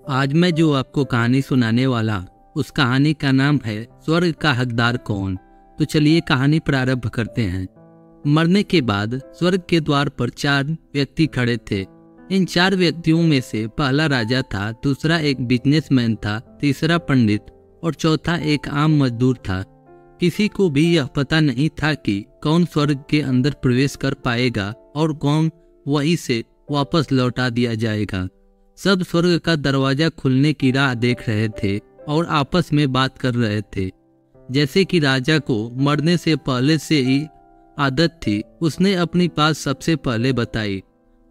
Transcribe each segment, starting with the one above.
आज मैं जो आपको कहानी सुनाने वाला उस कहानी का नाम है स्वर्ग का हकदार कौन। तो चलिए कहानी प्रारंभ करते हैं। मरने के बाद स्वर्ग के द्वार पर 4 व्यक्ति खड़े थे। इन 4 व्यक्तियों में से पहला राजा था, दूसरा एक बिजनेसमैन था, तीसरा पंडित और चौथा एक आम मजदूर था। किसी को भी यह पता नहीं था कि कौन स्वर्ग के अंदर प्रवेश कर पाएगा और कौन वहीं से वापस लौटा दिया जाएगा। सब स्वर्ग का दरवाजा खुलने की राह देख रहे थे और आपस में बात कर रहे थे। जैसे कि राजा को मरने से पहले से ही आदत थी, उसने अपनी बात सबसे पहले बताई।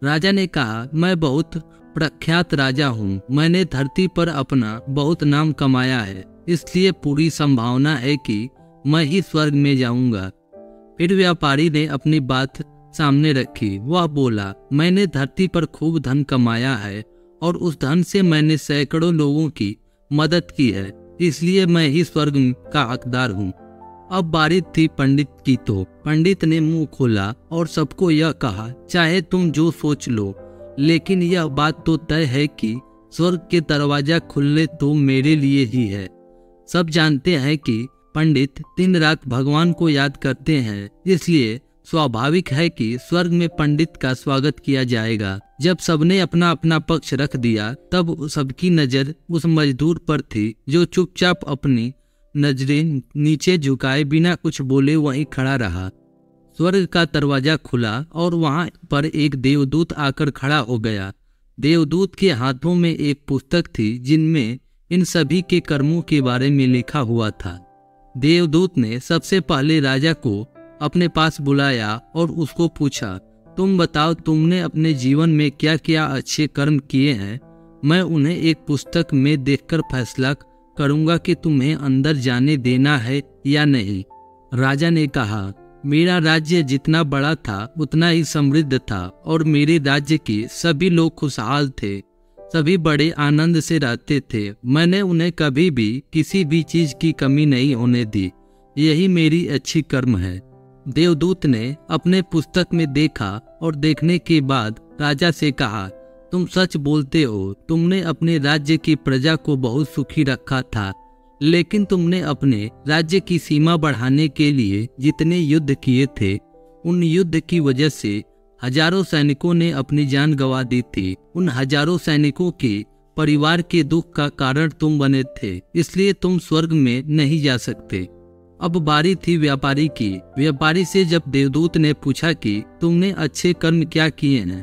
राजा ने कहा, मैं बहुत प्रख्यात राजा हूँ। मैंने धरती पर अपना बहुत नाम कमाया है, इसलिए पूरी संभावना है कि मैं ही स्वर्ग में जाऊंगा। फिर व्यापारी ने अपनी बात सामने रखी। वह बोला, मैंने धरती पर खूब धन कमाया है और उस धन से मैंने सैकड़ों लोगों की मदद की है, इसलिए मैं ही स्वर्ग का हकदार हूँ। अब बारी थी पंडित की। तो पंडित ने मुंह खोला और सबको यह कहा, चाहे तुम जो सोच लो, लेकिन यह बात तो तय है कि स्वर्ग के दरवाजा खुलने तो मेरे लिए ही है। सब जानते हैं कि पंडित दिन रात भगवान को याद करते हैं, इसलिए स्वाभाविक है कि स्वर्ग में पंडित का स्वागत किया जाएगा। जब सबने अपना अपना पक्ष रख दिया, तब सबकी नजर उस मजदूर पर थी जो चुपचाप अपनी नजरें नीचे झुकाए बिना कुछ बोले वहीं खड़ा रहा। स्वर्ग का दरवाजा खुला और वहां पर एक देवदूत आकर खड़ा हो गया। देवदूत के हाथों में एक पुस्तक थी जिनमें इन सभी के कर्मों के बारे में लिखा हुआ था। देवदूत ने सबसे पहले राजा को अपने पास बुलाया और उसको पूछा, तुम बताओ, तुमने अपने जीवन में क्या क्या अच्छे कर्म किए हैं। मैं उन्हें एक पुस्तक में देखकर फैसला करूंगा कि तुम्हें अंदर जाने देना है या नहीं। राजा ने कहा, मेरा राज्य जितना बड़ा था उतना ही समृद्ध था और मेरे राज्य के सभी लोग खुशहाल थे। सभी बड़े आनंद से रहते थे। मैंने उन्हें कभी भी किसी भी चीज की कमी नहीं होने दी। यही मेरी अच्छी कर्म है। देवदूत ने अपने पुस्तक में देखा और देखने के बाद राजा से कहा, तुम सच बोलते हो। तुमने अपने राज्य की प्रजा को बहुत सुखी रखा था, लेकिन तुमने अपने राज्य की सीमा बढ़ाने के लिए जितने युद्ध किए थे, उन युद्ध की वजह से हजारों सैनिकों ने अपनी जान गंवा दी थी। उन हजारों सैनिकों के परिवार के दुख का कारण तुम बने थे, इसलिए तुम स्वर्ग में नहीं जा सकते। अब बारी थी व्यापारी की। व्यापारी से जब देवदूत ने पूछा कि तुमने अच्छे कर्म क्या किए हैं,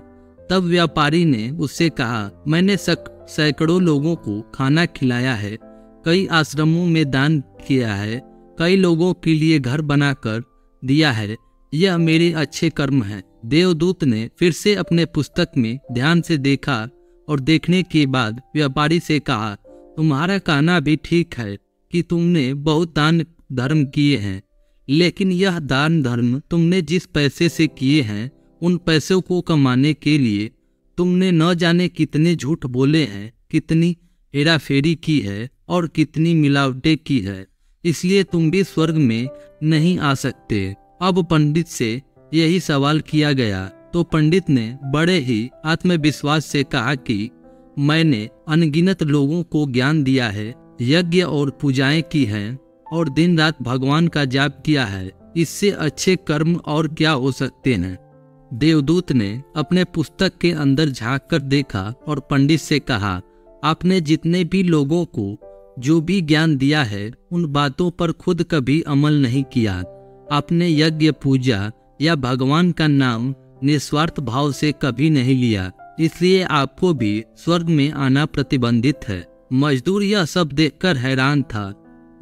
तब व्यापारी ने उससे कहा, मैंने सैकड़ों लोगों को खाना खिलाया है, कई आश्रमों में दान किया है, कई लोगों के लिए घर बनाकर दिया है। यह मेरे अच्छे कर्म हैं। देवदूत ने फिर से अपने पुस्तक में ध्यान से देखा और देखने के बाद व्यापारी से कहा, तुम्हारा कहना भी ठीक है कि तुमने बहुत दान धर्म किए हैं, लेकिन यह दान धर्म तुमने जिस पैसे से किए हैं, उन पैसों को कमाने के लिए तुमने न जाने कितने झूठ बोले हैं, कितनी हेराफेरी की है और कितनी मिलावटें की है, इसलिए तुम भी स्वर्ग में नहीं आ सकते। अब पंडित से यही सवाल किया गया तो पंडित ने बड़े ही आत्मविश्वास से कहा कि मैंने अनगिनत लोगों को ज्ञान दिया है, यज्ञ और पूजाएं की हैं और दिन रात भगवान का जाप किया है। इससे अच्छे कर्म और क्या हो सकते हैं। देवदूत ने अपने पुस्तक के अंदर झांक कर देखा और पंडित से कहा, आपने जितने भी लोगों को जो भी ज्ञान दिया है, उन बातों पर खुद कभी अमल नहीं किया। आपने यज्ञ पूजा या भगवान का नाम निस्वार्थ भाव से कभी नहीं लिया, इसलिए आपको भी स्वर्ग में आना प्रतिबंधित है। मजदूर यह सब देखकर हैरान था।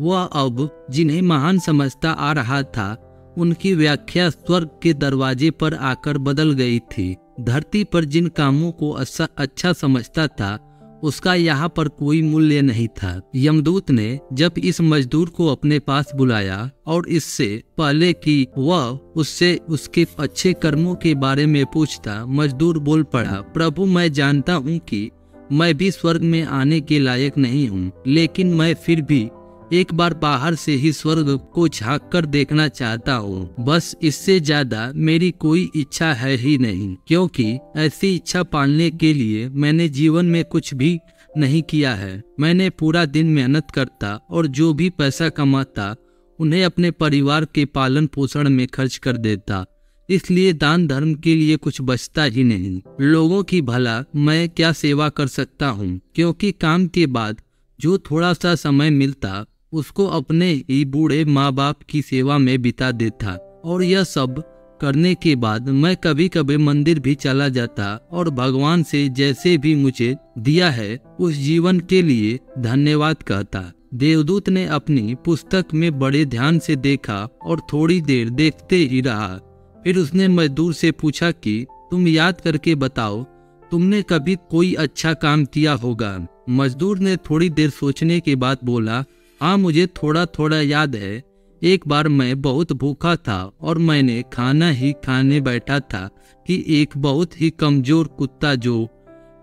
वह अब जिन्हें महान समझता आ रहा था, उनकी व्याख्या स्वर्ग के दरवाजे पर आकर बदल गई थी। धरती पर जिन कामों को अच्छा समझता था, उसका यहाँ पर कोई मूल्य नहीं था। यमदूत ने जब इस मजदूर को अपने पास बुलाया और इससे पहले कि वह उससे उसके अच्छे कर्मों के बारे में पूछता, मजदूर बोल पड़ा, प्रभु, मैं जानता हूँ कि मैं भी स्वर्ग में आने के लायक नहीं हूँ, लेकिन मैं फिर भी एक बार बाहर से ही स्वर्ग को झांक कर देखना चाहता हूँ। बस इससे ज्यादा मेरी कोई इच्छा है ही नहीं, क्योंकि ऐसी इच्छा पालने के लिए मैंने जीवन में कुछ भी नहीं किया है। मैंने पूरा दिन मेहनत करता और जो भी पैसा कमाता उन्हें अपने परिवार के पालन पोषण में खर्च कर देता, इसलिए दान धर्म के लिए कुछ बचता ही नहीं। लोगों की भला मैं क्या सेवा कर सकता हूँ, क्योंकि काम के बाद जो थोड़ा सा समय मिलता उसको अपने ही बूढ़े माँ बाप की सेवा में बिता देता। और यह सब करने के बाद मैं कभी कभी मंदिर भी चला जाता और भगवान से जैसे भी मुझे दिया है उस जीवन के लिए धन्यवाद कहता। देवदूत ने अपनी पुस्तक में बड़े ध्यान से देखा और थोड़ी देर देखते ही रहा। फिर उसने मजदूर से पूछा कि तुम याद करके बताओ, तुमने कभी कोई अच्छा काम किया होगा। मजदूर ने थोड़ी देर सोचने के बाद बोला, हाँ मुझे थोड़ा थोड़ा याद है। एक बार मैं बहुत भूखा था और मैंने खाना ही खाने बैठा था कि एक बहुत ही कमजोर कुत्ता जो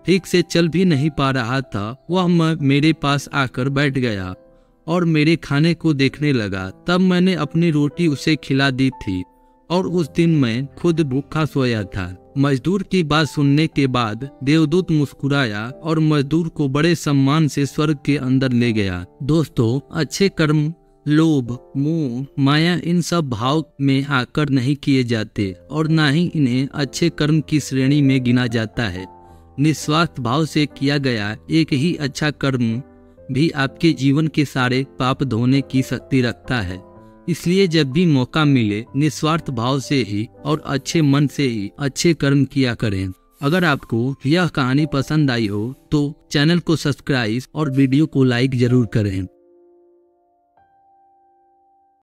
ठीक से चल भी नहीं पा रहा था वह मेरे पास आकर बैठ गया और मेरे खाने को देखने लगा। तब मैंने अपनी रोटी उसे खिला दी थी और उस दिन मैं खुद भूखा सोया था। मजदूर की बात सुनने के बाद देवदूत मुस्कुराया और मजदूर को बड़े सम्मान से स्वर्ग के अंदर ले गया। दोस्तों, अच्छे कर्म लोभ, मोह, माया इन सब भाव में आकर नहीं किए जाते और ना ही इन्हें अच्छे कर्म की श्रेणी में गिना जाता है। निस्वार्थ भाव से किया गया एक ही अच्छा कर्म भी आपके जीवन के सारे पाप धोने की शक्ति रखता है। इसलिए जब भी मौका मिले निस्वार्थ भाव से ही और अच्छे मन से ही अच्छे कर्म किया करें। अगर आपको यह कहानी पसंद आई हो तो चैनल को सब्सक्राइब और वीडियो को लाइक जरूर करें।